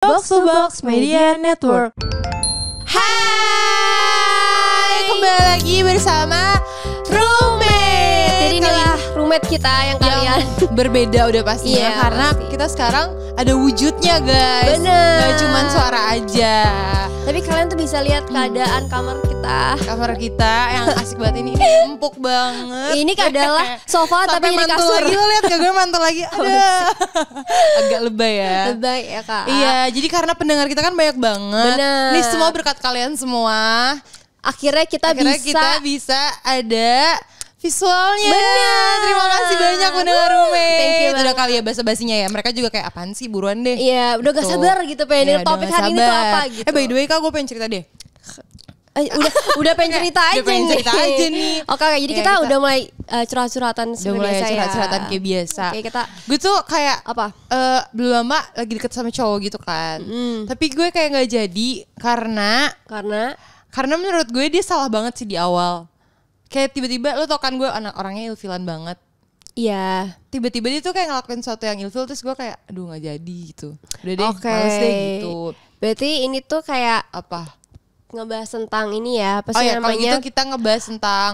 Box to Box Media Network. Hai, kembali lagi bersama Roommate. Jadi inilah roommate kita yang kalian berbeda udah pastinya, Iya, karena pasti. kita sekarang ada wujudnya guys. Bener. Gak cuman suara aja. Tapi kalian tuh bisa lihat keadaan kamar kita. Kamar kita yang asik banget ini empuk banget. Ini adalah sofa tapi Sampai jadi mantul kasur. lagi, lo lihat gak gue mantul lagi. Ada. Agak lebay ya. Lebay ya kak. Iya, jadi karena pendengar kita kan banyak banget. Bener. Ini semua berkat kalian semua. Akhirnya kita bisa ada visualnya. Bener. Terima kasih banyak pendengar Roommate. Thank you Udah banget. kali ya basa-basinya ya. Mereka juga kayak apaan sih, buruan deh. Iya, udah gak Tuh. sabar gitu pengen Iya, denger udah topik gak hari ini tuh sabar. apa gitu. By the way kak, gue pengen cerita deh. Udah pengen cerita Udah aja pengen nih. cerita aja nih. Oke, jadi Ya, kita udah mulai curhat-curhatan Udah seperti mulai biasa ya. curhat-curhatan kayak biasa. Oke, kita Gue tuh kayak apa? belum lama lagi deket sama cowok gitu kan. Tapi gue kayak gak jadi karena menurut gue dia salah banget sih di awal. Kayak tiba-tiba lo tau kan gue orangnya ilfilan banget. Iya. Tiba-tiba dia tuh kayak ngelakuin sesuatu yang ilfil, terus gue kayak aduh gak jadi gitu. Udah deh, Oke. males deh gitu. Berarti ini tuh kayak Apa? ngebahas tentang ini ya, apa Oh sih ya, kalau gitu namanya? kita ngebahas tentang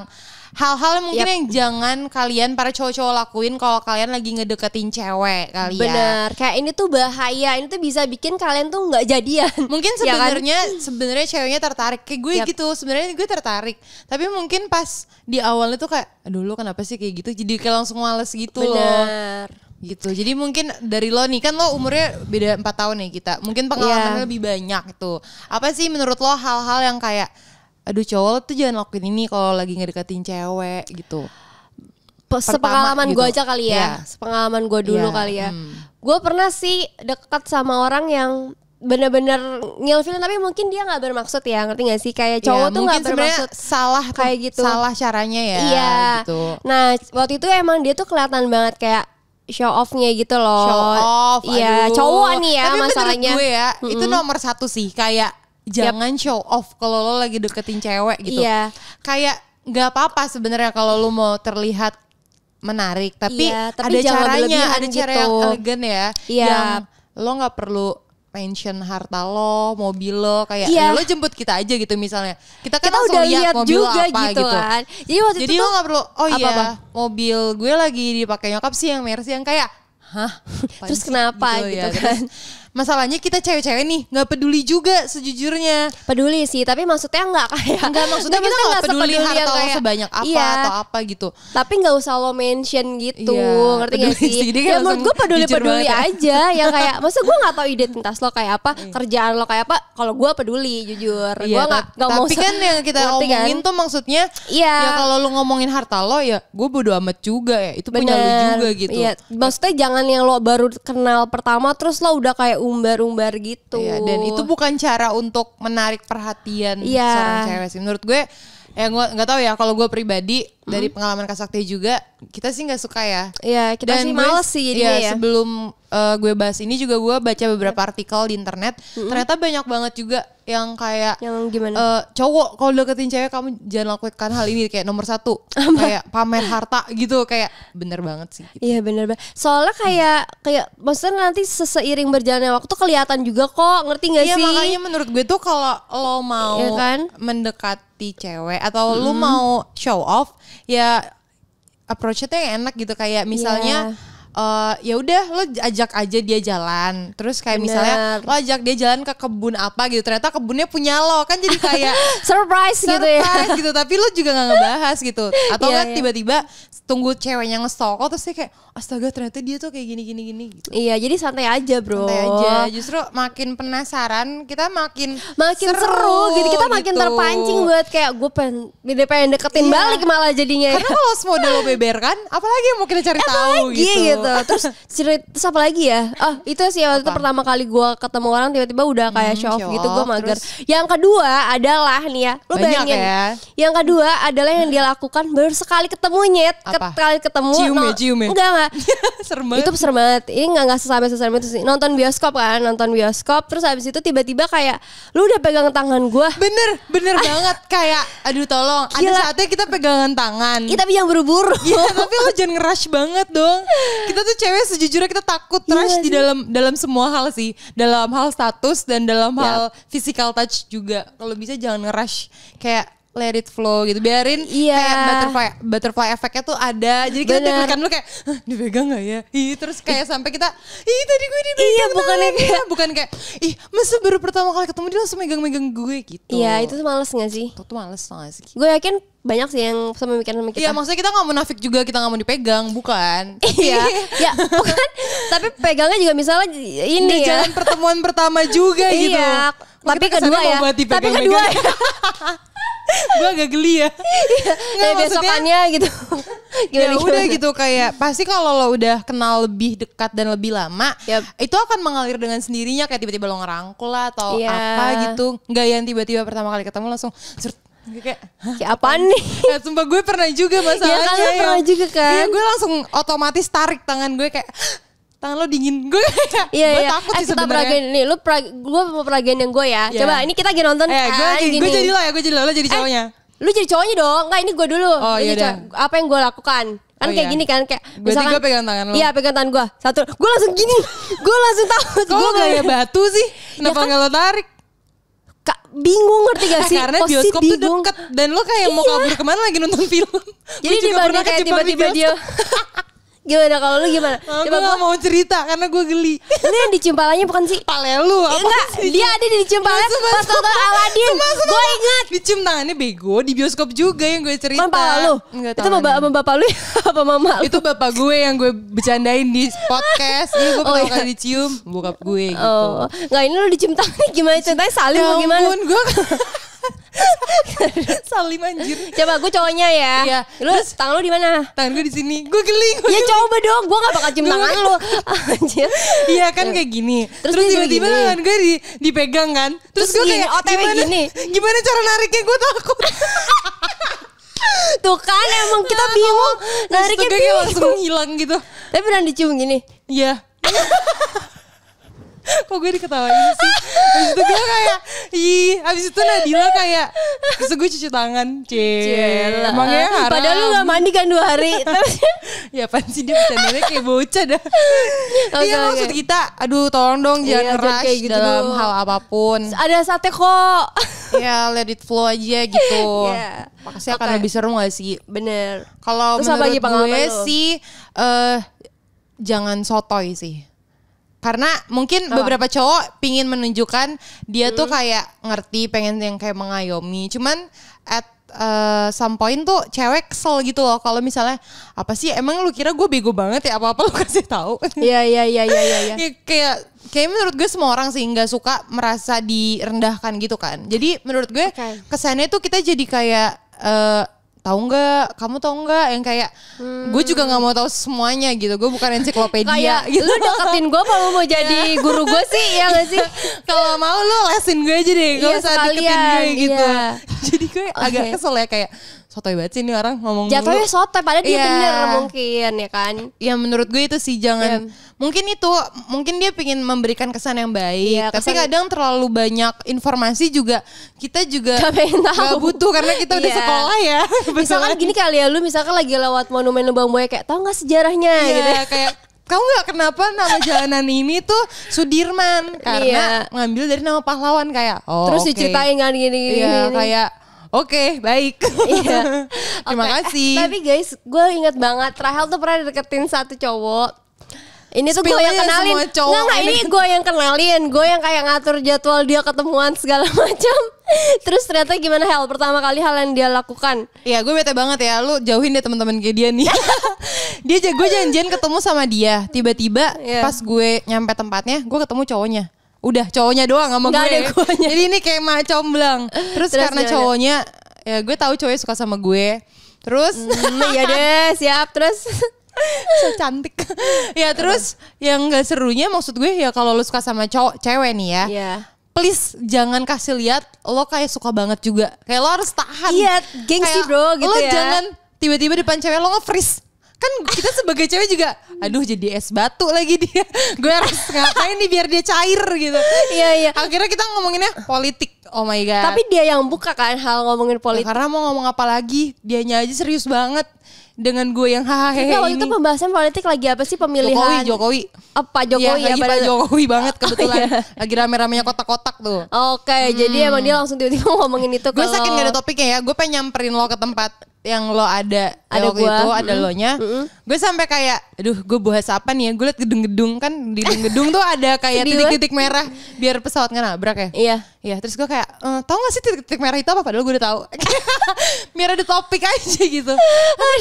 hal-hal yang mungkin yang jangan kalian para cowok-cowok lakuin kalau kalian lagi ngedeketin cewek kali ya. Bener, kayak ini tuh bahaya, ini tuh bisa bikin kalian tuh nggak jadian. Mungkin Ya kan? sebenarnya ceweknya tertarik kayak gue gitu. Sebenarnya gue tertarik, tapi mungkin pas di awalnya tuh kayak aduh lo kenapa sih kayak gitu, jadi kayak langsung males gitu loh. Bener. Gitu. Jadi mungkin dari lo nih, kan lo umurnya beda 4 tahun nih kita. Mungkin pengalamannya lebih banyak gitu. Apa sih menurut lo hal-hal yang kayak aduh cowok lo tuh jangan lakuin ini kalau lagi ngedeketin cewek gitu. Sepengalaman gitu. gue aja kali ya. Iya. Sepengalaman gue dulu Iya, kali ya. Gue pernah sih dekat sama orang yang bener-bener ngilfilin, tapi mungkin dia nggak bermaksud ya, ngerti gak sih? Kayak cowok tuh nggak bermaksud salah kayak gitu. Salah caranya ya. Iya. Gitu. Nah waktu itu emang dia tuh kelihatan banget kayak show off-nya gitu loh. Show off. Iya, aduh. cowok nih ya Tapi masalahnya. menurut gue ya, itu nomor 1 sih. Kayak jangan show off kalau lo lagi deketin cewek gitu. Iya. Kayak nggak apa-apa sebenarnya kalau lo mau terlihat menarik, tapi, Iya, tapi ada jangan caranya, berlebihan ada cara gitu. yang elegan ya. Iya. Yang lo nggak perlu mention harta lo, mobil lo, kayak Iya. lo jemput kita aja gitu misalnya. Kita kan Kita langsung udah lihat lihat mobil lo juga apa gitu kan. Jadi waktu Jadi itu lo tuh gak perlu, oh iya apa-apa? mobil gue lagi dipakai nyokap sih yang Mercy, yang kayak hah? Apaan Terus sih? kenapa gitu ya. kan? Terus masalahnya kita cewek-cewek nih gak peduli juga sejujurnya. peduli sih, tapi maksudnya nggak kayak Enggak, maksudnya kita gak peduli sepeduli harta yang lo kayak- sebanyak apa iya, atau apa gitu. tapi nggak usah lo mention gitu, Iya, ngerti gak peduli sih? sih, dia Ya langsung menurut gue jujur peduli banget ya. aja, yang kayak masa gue nggak tahu identitas lo kayak apa, kerjaan lo kayak apa. Kalau gue peduli jujur, gue nggak mau. tapi kan yang kita ngerti kan? omongin tuh maksudnya Iya. ya kalau lu ngomongin harta lo ya gue bodo amat juga ya, itu punya lu juga gitu. Iya, maksudnya jangan yang lo baru kenal pertama terus lo udah kayak umbar-umbar gitu. Iya, dan itu bukan cara untuk menarik perhatian Iya. seorang cewek sih menurut gue. Ya gue nggak tahu ya, kalau gue pribadi dari pengalaman Kak Sakti juga, kita sih nggak suka ya. Iya, kita sih males sih jadinya ya. Sebelum gue bahas ini juga gue baca beberapa artikel di internet, ternyata banyak banget juga yang kayak Yang gimana? cowok kalau deketin cewek kamu jangan lakukan hal ini, kayak nomor 1 kayak pamer harta gitu, kayak bener banget sih gitu. Iya bener banget. Soalnya kayak maksudnya nanti seiring berjalannya waktu kelihatan juga kok, ngerti gak Iya, sih? makanya menurut gue tuh kalau lo mau Iya kan? mendekati cewek atau lo mau show off, ya approach-nya tuh yang enak gitu, kayak misalnya ya udah lo ajak aja dia jalan, terus kayak Bener. misalnya lo ajak dia jalan ke kebun apa gitu, ternyata kebunnya punya lo, kan jadi kayak Surprise gitu ya. surprise gitu, tapi lo juga nggak ngebahas gitu, atau Iya, kan iya. tiba-tiba tunggu ceweknya nge-stalk terus dia kayak astaga ternyata dia tuh kayak gini gitu. Iya, jadi santai aja bro. Santai aja, justru makin penasaran kita makin seru gitu, kita makin gitu. terpancing buat kayak gue pengen deketin Iya. balik malah jadinya. Karena kalau semua udah lo beberkan, apalagi yang mau kita cari tahu gitu. Terus terus apa lagi ya? Itu sih waktu itu Apa? pertama kali gue ketemu orang tiba-tiba udah kayak show off show gitu, gue off, mager. terus- Yang kedua adalah nih ya, lo Banyak bayangin. ya. Yang kedua adalah yang dia lakukan baru sekali ketemu nyet, Apa? sekali ketemu. Cium ya? Enggak. serem banget. Itu serem banget. Ini nggak sampai sesama itu sih. Nonton bioskop terus habis itu tiba-tiba kayak lu udah pegang tangan gue. Bener banget, kayak aduh tolong, Gila. ada saatnya kita pegangan tangan. Iya tapi yang buru-buru. Iya, tapi lo jangan nge-rush banget dong. Kita Kita tuh cewek sejujurnya kita takut rush di dalam semua hal sih. Dalam hal status dan dalam hal physical touch juga. Kalau bisa jangan nge-rush. Kayak let it flow gitu, biarin kayak butterfly efeknya tuh ada, jadi kita deg-degan dulu kayak dipegang nggak ya, terus kayak sampai kita tadi gue dipegang, bukan kayak masa baru pertama kali ketemu dia langsung megang gue gitu. Iya itu tuh males nggak sih? Itu males nggak sih? Gue yakin banyak sih yang sama kita. Iya maksudnya kita nggak munafik juga, kita nggak mau dipegang, bukan? Iya, ya bukan. Tapi pegangnya juga misalnya ini ya. Jalan pertemuan pertama juga gitu. Iya. Tapi kedua ya. Gue agak geli ya. Nggak, besokannya gitu. Gimana, udah gitu kayak pasti kalau lo udah kenal lebih dekat dan lebih lama, itu akan mengalir dengan sendirinya, kayak tiba-tiba lo ngerangkul lah atau apa gitu. Nggak yang tiba-tiba pertama kali ketemu langsung kayak apaan nih? Ya, sumpah gue pernah juga masalahnya. Iya kan, pernah juga kan. Iya, gue langsung otomatis tarik tangan gue kayak tangan lo dingin. Gue kayak gue takut sih sebenarnya. Nih gue mau peragian yang gue ya. Coba ini kita lagi nonton kan gini. Gue jadi lo jadi cowoknya. Lu jadi cowoknya dong. Enggak, ini gue dulu. Oh iya. Apa yang gue lakukan? Kan kayak gini kan, kayak misalkan gue pegang tangan lo. Iya, pegang tangan gue. Satu, gue langsung gini. Gue langsung takut. Gue gaya batu sih. Kenapa enggak lo tarik? Kak, bingung ngerti gak sih? Karena bioskop tuh deket dan lo kayak mau kabur kemana lagi nonton film. Jadi dibanding kayak tiba-tiba dia gimana kalau lu gimana? Gue gak mau cerita karena gue geli. Ini yang dicium palanya bukan sih? Pale lu apa enggak, sih? dia ada di dicium palanya pas nonton Aladdin. Gue ingat. Dicium tangannya bego di bioskop juga yang gue cerita. Pala lu? Itu sama bapak lu apa mama lu? Itu bapak gue yang gue bercandain di podcast. Ini gue pertama kali dicium bokap gue gitu. Nggak, ini lu dicium tangannya gimana? Ceritanya salim ya gimana? Ampun, gue salim anjir. Coba gue cowoknya ya. Iya. Lu tangan lu di mana? Tangan gue di sini. Gue geli. Ya coba dong. Gue gak bakal cium tangan lu. Anjir. Iya kan kayak gini. Terus tiba-tiba tangan gue dipegang kan. Terus gue kayak gimana cara nariknya, gue takut. Tuh kan emang kita bingung. Nariknya kayak langsung hilang gitu. Tapi pernah dicium gini? Iya. Kok gue diketawain sih? Habis itu gue kayak habis itu Nadila kayak terus gue cuci tangan. Emangnya haram. Padahal lu gak mandi kan 2 hari. Ya apaan sih, dia bercandanya kayak bocah dah. Iya maksud kita, aduh tolong dong jangan rush gitu dalam hal apapun. Ada sate kok. Ya let it flow aja gitu. Pasti akan lebih seru gak sih? Bener. Kalau menurut gue sih jangan sotoy sih. Karena mungkin beberapa cowok pingin menunjukkan dia tuh kayak ngerti, pengen yang kayak mengayomi. Cuman at some point tuh cewek kesel gitu loh. Kalau misalnya apa sih, emang lu kira gue bego banget ya, apa-apa lu kasih tahu. Iya. Ya, kayak menurut gue semua orang sih nggak suka merasa direndahkan gitu kan. Jadi menurut gue kesannya tuh kita jadi kayak kamu tahu nggak yang kayak gue juga nggak mau tahu semuanya gitu, gue bukan ensiklopedia kayak gitu. Lu deketin gue apa mau jadi guru gue sih, ya nggak sih? Kalau mau lu lesin gue aja deh, gak usah deketin gue gitu. Jadi gue agak kesel ya, kayak sotoy banget sih ini orang ngomong jatuhnya sotoy padahal dia bener mungkin ya kan. Ya menurut gue itu sih jangan mungkin dia pengen memberikan kesan yang baik, tapi kadang terlalu banyak informasi juga kita juga gak butuh karena kita udah sekolah ya. Misalkan gini kali ya, lu misalkan lagi lewat monumen Lubang Buaya kayak tahu nggak sejarahnya gitu kayak kamu nggak kenapa nama jalanan ini tuh Sudirman karena ngambil dari nama pahlawan kayak terus diceritain kan gini. Kayak Oke, baik. Terima kasih. Tapi guys, gue inget banget Rahel tuh pernah deketin satu cowok. Ini tuh gue yang kenalin. Nggak, ini gue yang kenalin. Gue yang kayak ngatur jadwal dia ketemuan segala macam. Terus ternyata gimana Hel? Pertama kali hal yang dia lakukan. Ya gue bete banget ya. Lu jauhin deh teman-teman kayak dia nih. Gue janjian ketemu sama dia. Tiba-tiba pas gue nyampe tempatnya, gue ketemu cowoknya. Udah cowoknya doang sama gue. Ada guanya. Jadi ini kayak comblang. Terus karena cowoknya, ya gue tahu cowoknya suka sama gue. Terus ya deh siap. Terus so cantik. Ya terus yang gak serunya maksud gue ya kalau lu suka sama cewek nih ya. Please jangan kasih lihat lo kayak suka banget juga. Kayak lo harus tahan. Iya, gengsi bro gitu lo ya. Jangan tiba-tiba depan cewek lo nge-freeze. kan kita sebagai cewek juga aduh jadi es batu lagi dia. Gue harus ngapain nih biar dia cair gitu. Iya. Akhirnya kita ngomonginnya politik. Oh my god. Tapi dia yang buka kan hal ngomongin politik. Karena mau ngomong apa lagi, dianya aja serius banget dengan gue yang hahaha ini. Waktu itu pembahasan politik lagi apa sih, pemilihan Jokowi. Pak Jokowi ya, lagi Pak Jokowi banget kebetulan. Lagi rame-ramenya kotak-kotak tuh. Oke, jadi emang dia langsung tiba-tiba ngomongin itu. Gue saking gak ada topiknya ya, gue pengen nyamperin lo ke tempat yang lo ada waktu gua. itu, ada lo nya. Gue sampai kayak, aduh gue bahas apa nih ya. Gue liat gedung-gedung kan, di gedung tuh ada kayak titik-titik merah biar pesawat gak nabrak ya. Iya, terus gue kayak, tau gak sih titik-titik merah itu apa? Padahal gue udah tahu. Biar ada topik aja gitu.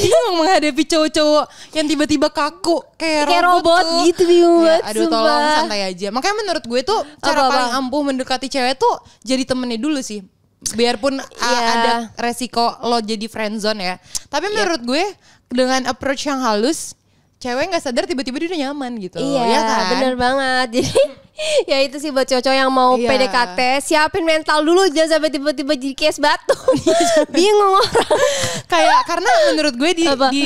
Bingung menghadapi cowok-cowok yang tiba-tiba kaku kayak robot tuh. gitu, bingung banget. Aduh tolong santai aja. Makanya menurut gue tuh cara paling ampuh mendekati cewek tuh jadi temennya dulu sih. Biarpun ada resiko lo jadi friendzone ya. Tapi menurut gue dengan approach yang halus, cewek gak sadar tiba-tiba dia udah nyaman gitu. Iya kan? Bener banget. Jadi ya itu sih buat cowok yang mau PDKT, siapin mental dulu, jangan sampai tiba-tiba jadi case batu. Bingung orang. Kayak karena menurut gue di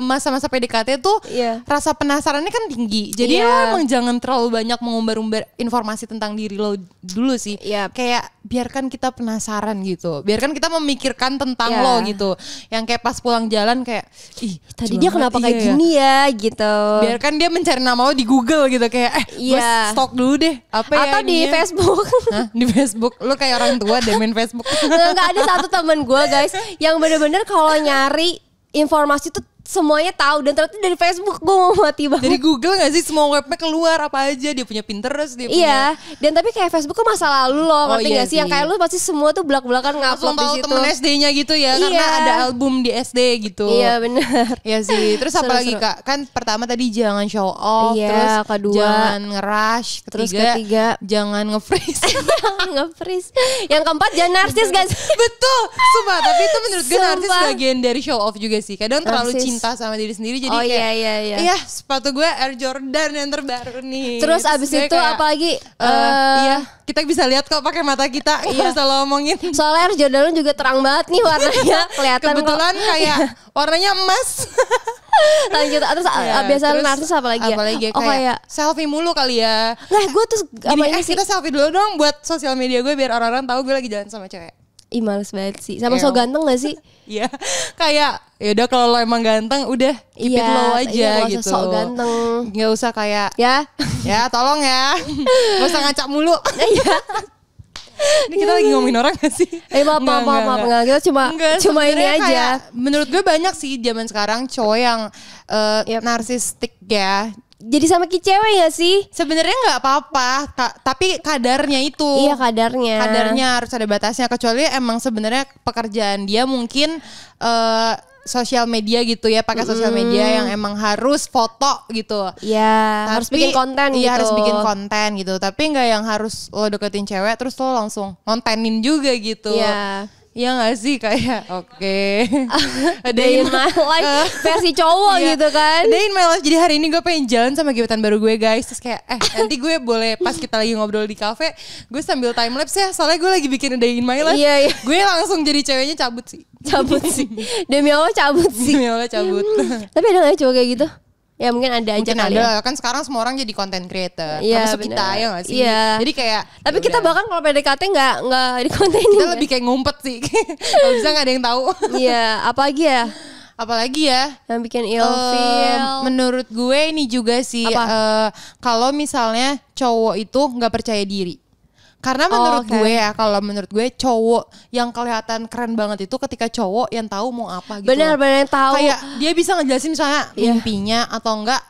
masa-masa PDKT tuh rasa penasarannya kan tinggi. Jadi lo emang jangan terlalu banyak mengumbar-umbar informasi tentang diri lo dulu sih. Kayak biarkan kita penasaran gitu. Biarkan kita memikirkan tentang lo gitu. Yang kayak pas pulang jalan kayak, ih tadi dia kenapa kayak gini ya gitu. Biarkan dia mencari nama lo di Google gitu kayak gue stok dulu deh apa atau ya di Facebook. Hah? Di Facebook lu kayak orang tua deh main Facebook. Nggak ada satu teman gue guys yang bener-bener kalau nyari informasi tuh semuanya tahu, dan ternyata dari Facebook. Gue mau mati banget. Dari Google gak sih semua webnya keluar apa aja, dia punya Pinterest, dia punya. Dan tapi kayak Facebook kan masa lalu loh, ngerti gak sih? Yang kayak lu pasti semua tuh belak-belakan ngupload di situ. Temen SD-nya gitu ya, karena ada album di SD gitu. Iya benar. Iya sih. Terus apa lagi Kak? Kan pertama tadi jangan show off, terus kedua jangan nge-rush, ketiga jangan nge-freeze. Jangan nge-freeze. Yang keempat jangan narsis guys. Betul. Sumpah, tapi itu menurut gue narsis bagian dari show off juga sih. Kadang terlalu cinta sama diri sendiri jadi kayak iya sepatu gue Air Jordan yang terbaru nih. Terus abis itu kayak, apalagi kita bisa lihat kok pakai mata kita. Gak usah lo omongin. Soalnya Air Jordan juga terang banget nih warnanya. Kelihatan kebetulan kayak warnanya emas. Lanjut. Terus biasa narsis apa lagi ya? Apalagi kayak selfie mulu kali ya. Nah gue tuh kita selfie dulu dong buat sosial media gue biar orang-orang tahu gue lagi jalan sama cewek. Ih males banget sih. Sama so ganteng gak sih? Iya. Kayak yaudah kalau lo emang ganteng udah keep it low aja gitu. Gak usah so ganteng. Gak usah kayak ya tolong ya. Gak usah ngacak mulu. Ini kita lagi ngomongin orang gak sih? Maaf enggak. Kita cuma ini aja. Menurut gue banyak sih zaman sekarang cowok yang narsistik ya. Jadi sama cewek ya sih? Sebenarnya nggak apa-apa, tapi kadarnya itu. Iya kadarnya. Kadarnya harus ada batasnya, kecuali emang sebenarnya pekerjaan dia mungkin sosial media gitu ya, pakai sosial media yang emang harus foto gitu. Iya. Harus bikin konten gitu. Iya harus bikin konten gitu. Tapi nggak yang harus lo deketin cewek terus lo langsung kontenin juga gitu. Iya. Iya gak sih kayak Day in my life versi cowok gitu kan. Day in my life. Jadi hari ini gue pengen jalan sama gebetan baru gue guys. Terus kayak nanti gue boleh pas kita lagi ngobrol di cafe gue sambil time lapse ya. Soalnya gue lagi bikin day in my life. Iya. Gue langsung jadi ceweknya cabut sih. Demi Allah cabut sih. Demi Allah cabut. Tapi ada gak cowok kayak gitu? Ya mungkin ada aja kali ya. Kan sekarang semua orang jadi content creator. Termasuk kita ya gak sih? Iya. Jadi kayak tapi kita bahkan kalau PDKT gak di kontenin. Kita lebih kayak ngumpet sih. Kalau bisa gak ada yang tahu. Iya. Apalagi ya yang bikin ilfeel. Menurut gue ini juga sih kalau misalnya cowok itu gak percaya diri. Karena menurut gue cowok yang kelihatan keren banget itu ketika cowok yang tahu mau apa gitu. Benar-benar tahu. Kayak dia bisa ngejelasin misalnya mimpinya atau enggak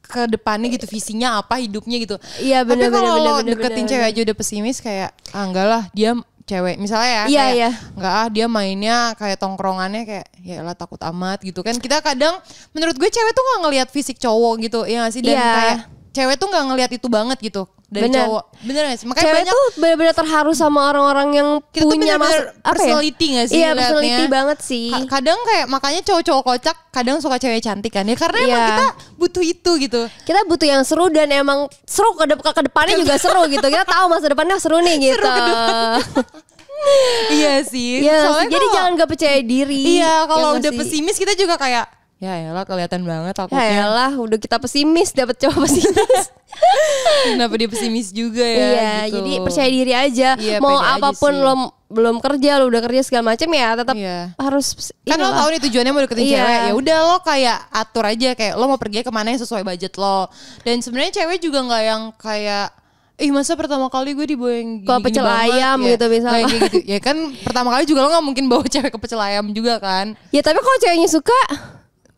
ke depannya gitu, visinya apa hidupnya gitu. Iya benar. Tapi kalau deketin cewek aja udah pesimis kayak enggak lah dia cewek misalnya ya enggak dia mainnya kayak tongkrongannya kayak ya lah takut amat gitu kan. Kita kadang menurut gue cewek tuh nggak ngelihat fisik cowok gitu ya nggak sih, dan kayak cewek tuh nggak ngelihat itu banget gitu dari cowok. Bener gak sih? Makanya cewek banyak tuh bener-bener terharu sama orang-orang yang kita punya personality gak sih? Iya personality banget sih. Kadang kayak makanya cowok-cowok kocak kadang suka cewek cantik kan ya, karena emang kita butuh itu gitu. Kita butuh yang seru dan emang seru ke depannya juga seru gitu. Kita tahu masa depannya seru nih gitu. Iya sih. Jadi jangan gak percaya diri. Iya kalau udah pesimis kita juga kayak Ya elah kelihatan banget Ya takutnya. elah, udah kita pesimis dapet cowok pesimis. Kenapa dia pesimis juga ya? Iya, gitu. jadi percaya diri aja. Iya, Mau pede aja apapun sih. lo belum kerja, lo udah kerja segala macam ya, tetap Iya. harus. Kan lo inilah. tahu nih tujuannya mau deketin Iya. cewek, ya udah lo kayak atur aja kayak lo mau pergi kemana yang sesuai budget lo. Dan sebenarnya cewek juga nggak yang kayak masa pertama kali gue dibawa yang Ke pecel ayam gitu misalnya. Kayak gitu. Ya kan pertama kali juga lo nggak mungkin bawa cewek ke pecel ayam juga kan. Ya tapi kalau ceweknya suka,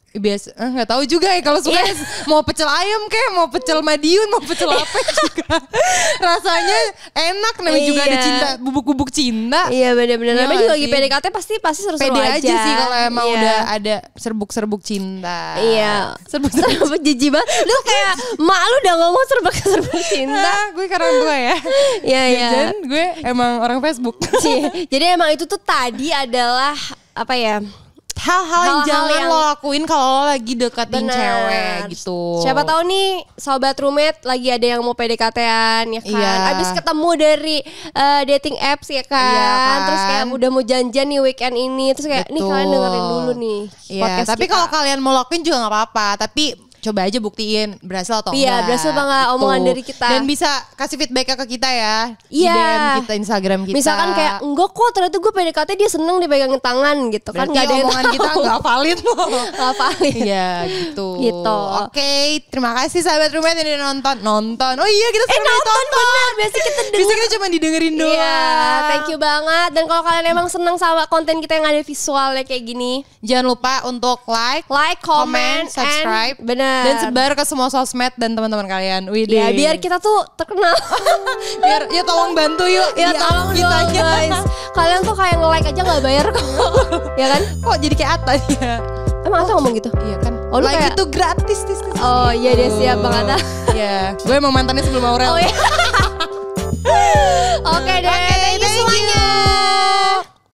Biasa nggak tahu juga ya kalau suka mau pecel ayam kayak mau pecel Madiun mau pecel apa juga rasanya enak namanya juga ada Iya. cinta bubuk-bubuk cinta. iya benar-benar. Iya Namanya nggak juga lagi sih? PDKT pasti seru-seru Pede aja. aja sih kalau emang Iya. udah ada serbuk-serbuk cinta. Iya. Serbuk-serbuk Jijik banget. Lu kayak mak lu udah ngomong serbuk cinta. cinta. Gue karena gue ya. Iya iya. Dan gue emang orang Facebook. Jadi emang itu tuh tadi adalah apa ya? Hal-hal yang Hal-hal jangan yang- lo lakuin kalau lo lagi deketin Bener. cewek gitu. Siapa tahu nih sobat roommate lagi ada yang mau PDKT-an ya kan. Iya. Abis ketemu dari dating apps ya kan. Iya kan. Terus kayak udah mau janjian nih weekend ini. Terus kayak nih Betul. kalian dengerin dulu nih Iya, podcast tapi kita. kalau kalian mau lakuin juga nggak apa-apa. Tapi coba aja buktiin berhasil atau Iya, enggak. berhasil apa enggak omongan dari kita. Dan bisa kasih feedback ke kita ya. Iya. Di DM kita, Instagram kita. Misalkan kayak enggak kok ternyata gue PDKT dia seneng dipegangin tangan gitu kan. berarti Nggak ada yang omongan kita tahu. nggak valid loh. Nggak valid. Iya gitu. Gitu. Oke, terima kasih sahabat roommate yang udah nonton. Oh iya kita sering Nonton ditonton. bener. Biasa kita Bisa denger. kita cuma didengerin doang. Iya, thank you banget. Dan kalau kalian emang seneng sama konten kita yang ada visualnya kayak gini, Jangan lupa untuk like, comment, subscribe, bener. dan sebar ke semua sosmed dan teman-teman kalian. Widih. Ya biar kita tuh terkenal. biar ya tolong bantu yuk. Ya tolong dong guys. Kalian tuh kayak nge-like aja gak bayar kok. Ya kan? Kok jadi kayak Atta ya? Emang Atta ngomong gitu? Iya kan. Oh, lu like kayak- itu gratis. Oh iya dia siap Bang Atta. Iya. Gue emang mantannya sebelum Aurel. Oh iya. Oke deh. Oke,